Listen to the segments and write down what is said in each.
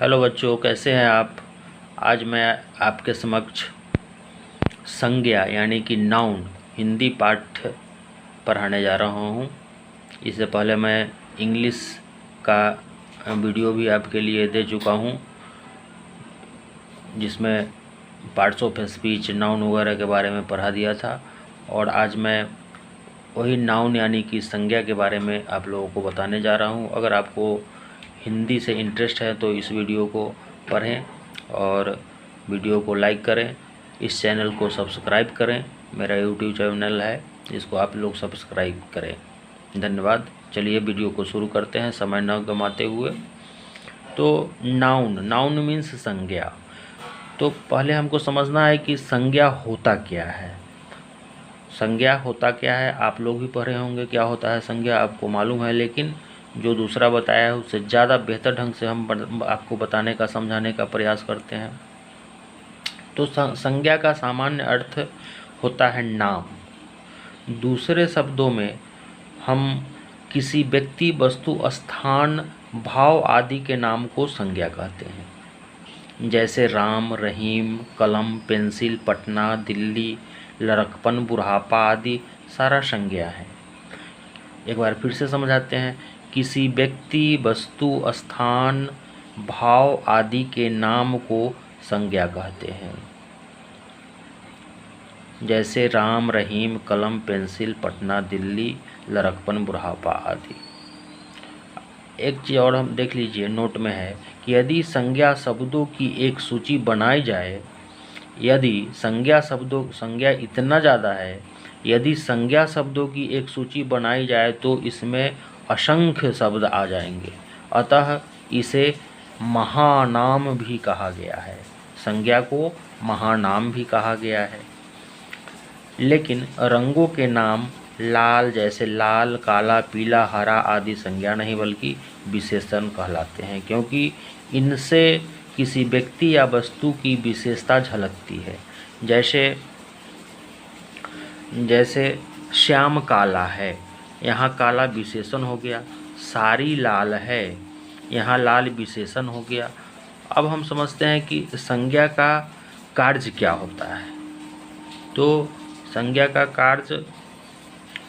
Hello बच्चों, कैसे हैं आप। आज मैं आपके समक्ष संज्ञा यानी कि नाउन हिंदी पाठ पढ़ाने जा रहा हूं। इससे पहले मैं इंग्लिश का वीडियो भी आपके लिए दे चुका हूं, जिसमें पार्ट्स ऑफ स्पीच, नाउन वगैरह के बारे में पढ़ा दिया था। और आज मैं वही नाउन यानी कि संज्ञा के बारे में आप लोगों को बताने जा रहा हूं। अगर आपको हिंदी से इंटरेस्ट है तो इस वीडियो को पढ़ें और वीडियो को लाइक करें। इस चैनल को सब्सक्राइब करें। मेरा यूट्यूब चैनल है, इसको आप लोग सब्सक्राइब करें। धन्यवाद। चलिए वीडियो को शुरू करते हैं समय न गंवाते हुए। तो नाउन मीन्स संज्ञा। तो पहले हमको समझना है कि संज्ञा होता क्या है। संज्ञा होता क्या है आप लोग भी पढ़े होंगे, क्या होता है संज्ञा आपको मालूम है, लेकिन जो दूसरा बताया है उससे ज़्यादा बेहतर ढंग से हम आपको बताने का, समझाने का प्रयास करते हैं। तो संज्ञा का सामान्य अर्थ होता है नाम। दूसरे शब्दों में हम किसी व्यक्ति, वस्तु, स्थान, भाव आदि के नाम को संज्ञा कहते हैं। जैसे राम, रहीम, कलम, पेंसिल, पटना, दिल्ली, लड़कपन, बुढ़ापा आदि सारा संज्ञा है। एक बार फिर से समझाते हैं। किसी व्यक्ति, वस्तु, स्थान, भाव आदि के नाम को संज्ञा कहते हैं। जैसे राम, रहीम, कलम, पेंसिल, पटना, दिल्ली, लड़कपन, बुढ़ापा आदि। एक चीज़ और हम देख लीजिए, नोट में है कि यदि संज्ञा शब्दों की एक सूची बनाई जाए, यदि संज्ञा इतना ज़्यादा है, यदि संज्ञा शब्दों की एक सूची बनाई जाए तो इसमें असंख्य शब्द आ जाएंगे। अतः इसे महानाम भी कहा गया है। संज्ञा को महानाम भी कहा गया है। लेकिन रंगों के नाम लाल, जैसे लाल, काला, पीला, हरा आदि संज्ञा नहीं बल्कि विशेषण कहलाते हैं, क्योंकि इनसे किसी व्यक्ति या वस्तु की विशेषता झलकती है। जैसे श्याम काला है, यहाँ काला विशेषण हो गया। सारी लाल है, यहाँ लाल विशेषण हो गया। अब हम समझते हैं कि संज्ञा का कार्य क्या होता है। तो संज्ञा का कार्य,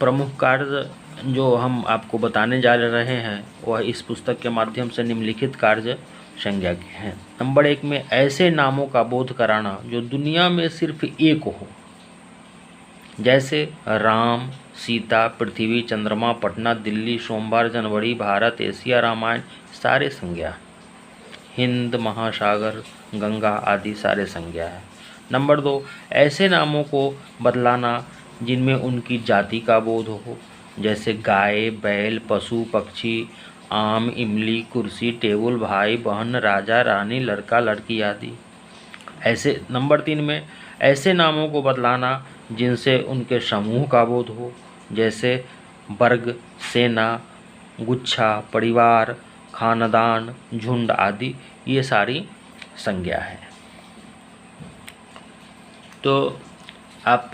प्रमुख कार्य जो हम आपको बताने जा रहे हैं वह इस पुस्तक के माध्यम से निम्नलिखित कार्य संज्ञा के हैं। नंबर 1 में ऐसे नामों का बोध कराना जो दुनिया में सिर्फ एक हो। जैसे राम, सीता, पृथ्वी, चंद्रमा, पटना, दिल्ली, सोमवार, जनवरी, भारत, एशिया, रामायण सारे संज्ञा। हिंद महासागर, गंगा आदि सारे संज्ञा है। नंबर 2 ऐसे नामों को बदलाना जिनमें उनकी जाति का बोध हो। जैसे गाय, बैल, पशु, पक्षी, आम, इमली, कुर्सी, टेबल, भाई बहन, राजा रानी, लड़का लड़की आदि। ऐसे नंबर 3 में ऐसे नामों को बदलाना जिनसे उनके समूह का बोध हो। जैसे वर्ग, सेना, गुच्छा, परिवार, खानदान, झुंड आदि, ये सारी संज्ञा है। तो आप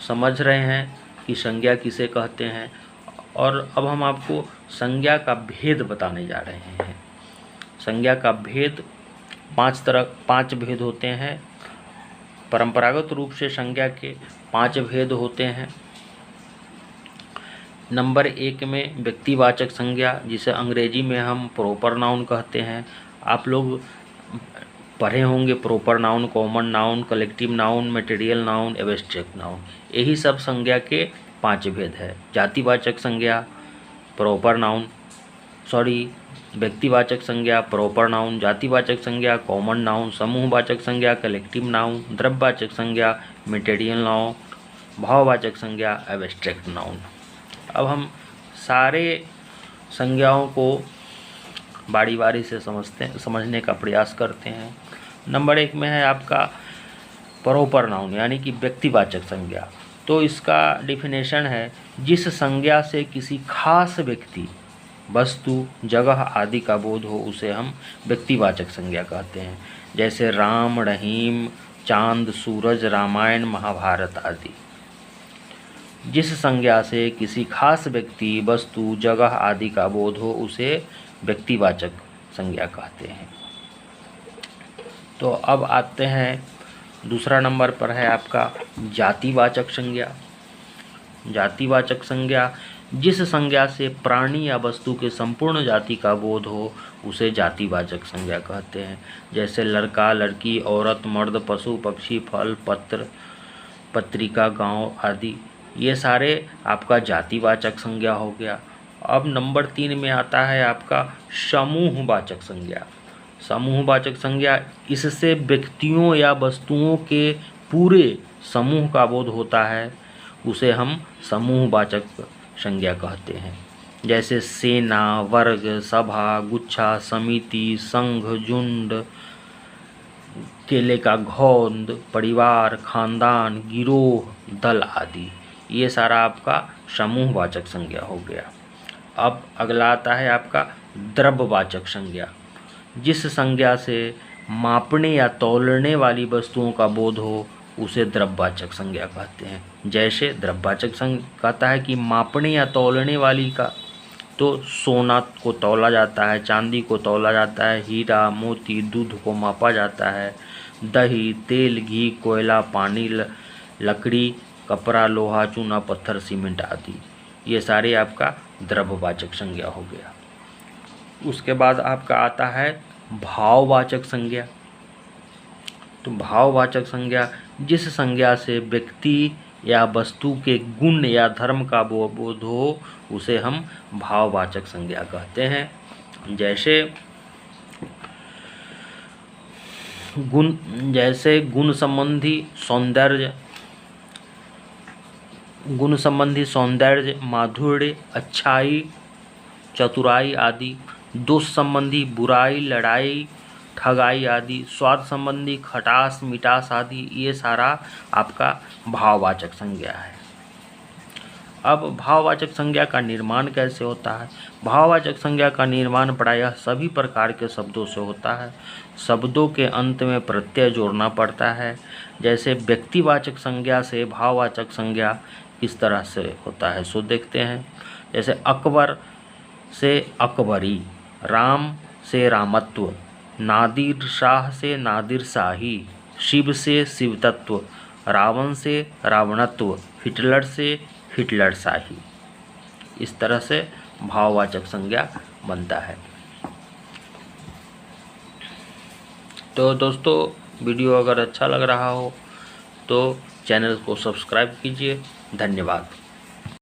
समझ रहे हैं कि संज्ञा किसे कहते हैं। और अब हम आपको संज्ञा का भेद बताने जा रहे हैं। संज्ञा का भेद 5 भेद होते हैं। परंपरागत रूप से संज्ञा के 5 भेद होते हैं। नंबर 1 में व्यक्तिवाचक संज्ञा, जिसे अंग्रेजी में हम प्रॉपर नाउन कहते हैं। आप लोग पढ़े होंगे proper noun, common noun, collective noun, material noun, abstract noun. यही सब संज्ञा के 5 भेद है। जातिवाचक संज्ञा, प्रॉपर नाउन, व्यक्तिवाचक संज्ञा, प्रॉपर नाउन, जातिवाचक संज्ञा, कॉमन नाउन, समूहवाचक संज्ञा, कलेक्टिव नाउन, द्रव्यवाचक संज्ञा, मटेरियल नाउन, भाववाचक संज्ञा, एब्स्ट्रैक्ट नाउन। अब हम सारे संज्ञाओं को बारी बारी से समझने का प्रयास करते हैं। नंबर 1 में है आपका प्रॉपर नाउन यानी कि व्यक्तिवाचक संज्ञा। तो इसका डिफिनेशन है, जिस संज्ञा से किसी खास व्यक्ति, वस्तु, जगह आदि का बोध हो उसे हम व्यक्तिवाचक संज्ञा कहते हैं। जैसे राम, रहीम, चांद, सूरज, रामायण, महाभारत आदि। जिस संज्ञा से किसी खास व्यक्ति, वस्तु, जगह आदि का बोध हो उसे व्यक्तिवाचक संज्ञा कहते हैं। तो अब आते हैं, दूसरा नंबर पर है आपका जातिवाचक संज्ञा। जातिवाचक संज्ञा, जिस संज्ञा से प्राणी या वस्तु के संपूर्ण जाति का बोध हो उसे जातिवाचक संज्ञा कहते हैं। जैसे लड़का, लड़की, औरत, मर्द, पशु, पक्षी, फल, पत्र, पत्रिका, गांव आदि, ये सारे आपका जातिवाचक संज्ञा हो गया। अब नंबर 3 में आता है आपका समूहवाचक संज्ञा। समूहवाचक संज्ञा, इससे व्यक्तियों या वस्तुओं के पूरे समूह का बोध होता है, उसे हम समूहवाचक संज्ञा कहते हैं। जैसे सेना, वर्ग, सभा, गुच्छा, समिति, संघ, झुंड, केले का घौंद, परिवार, खानदान, गिरोह, दल आदि, ये सारा आपका समूहवाचक संज्ञा हो गया। अब अगला आता है आपका द्रव्यवाचक संज्ञा। जिस संज्ञा से मापने या तौलने वाली वस्तुओं का बोध हो उसे द्रव्यवाचक संज्ञा कहते हैं। जैसे द्रव्यवाचक संज्ञा कहता है कि मापने या तौलने वाली का, तो सोना को तौला जाता है, चांदी को तौला जाता है, हीरा, मोती, दूध को मापा जाता है, दही, तेल, घी, कोयला, पानी, लकड़ी, कपड़ा, लोहा, चूना, पत्थर, सीमेंट आदि, ये सारे आपका द्रव्यवाचक संज्ञा हो गया। उसके बाद आपका आता है भाववाचक संज्ञा। तो भाववाचक संज्ञा, जिस संज्ञा से व्यक्ति या वस्तु के गुण या धर्म का बोध हो उसे हम भाववाचक संज्ञा कहते हैं। जैसे गुण संबंधी सौंदर्य, माधुर्य, अच्छाई, चतुराई आदि। दोष संबंधी बुराई, लड़ाई, ठगाई आदि। स्वाद संबंधी खटास, मिठास आदि, ये सारा आपका भाववाचक संज्ञा है। अब भाववाचक संज्ञा का निर्माण कैसे होता है? भाववाचक संज्ञा का निर्माण प्रायः सभी प्रकार के शब्दों से होता है। शब्दों के अंत में प्रत्यय जोड़ना पड़ता है। जैसे व्यक्तिवाचक संज्ञा से भाववाचक संज्ञा किस तरह से होता है सो देखते हैं। जैसे अकबर से अकबरी, राम से रामत्व, नादिर शाह से नादिर शाही, शिव से शिवतत्व, रावण से रावणत्व, हिटलर से हिटलर शाही। इस तरह से भाववाचक संज्ञा बनता है। तो दोस्तों, वीडियो अगर अच्छा लग रहा हो तो चैनल को सब्सक्राइब कीजिए। धन्यवाद।